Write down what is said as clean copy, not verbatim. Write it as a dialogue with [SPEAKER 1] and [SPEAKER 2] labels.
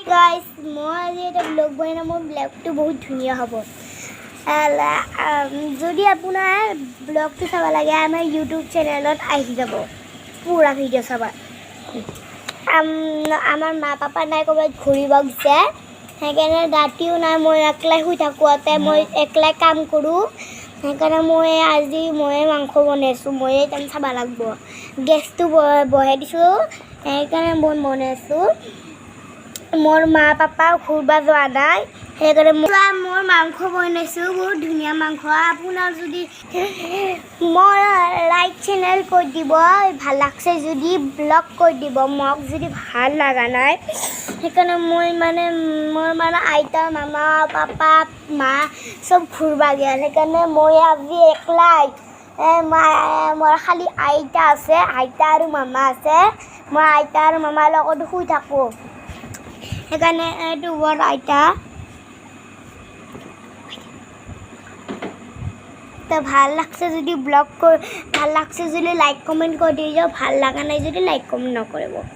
[SPEAKER 1] guys মই আজি এটা ব্লগ বনাম মোৰ ব্লগটো বহুত ধুনীয়া হ'ব যদি আপোনাৰ ব্লগটো চাব লাগে আমাৰ ইউটিউব চেনেলত আহি যাব পুৰা ভিডিঅ' চাবা আমাৰ মা পাপা নাই ক'ৰবাত ঘূৰিব গৈছে সেইকাৰণে ৰাতিও নাই মই একলাই শুই থাকোঁতে মই একলাই কাম কৰোঁ সেইকাৰণে মই আজি ময়ে মাংস বনাইছোঁ ময়ে টাইম চাব লাগিব গেছটো বহাই দিছোঁ সেইকাৰণে মই বনাইছোঁ মোৰ মা পাপা ঘূৰিব যোৱা নাই সেইকাৰণে মই মাংস বনাইছোঁ বহুত ধুনীয়া মাংস আপোনাৰ যদি মোৰ লাইক চেনেল কৰি দিব ভাল লাগছে যদি ব্লগ কৰি দিব মোক যদি ভাল লগা নাই সেইকাৰণে মোৰ আইতা মামা পাপা মা চব ঘূৰিব গ'ল সেইকাৰণে মই আজি একলাই মোৰ খালি আইতা আছে আইতা আৰু মামা আছে মই আইতা আৰু মামাৰ লগত শুই থাকোঁ সেইকাৰণে এইটো বৰ আইতা তো ভাল লাগছে যদি ব্লগ ভাল লাগছে যদি লাইক কমেণ্ট কৰি দিও ভাল লগা নাই যদি লাইক কমেণ্ট নকৰিব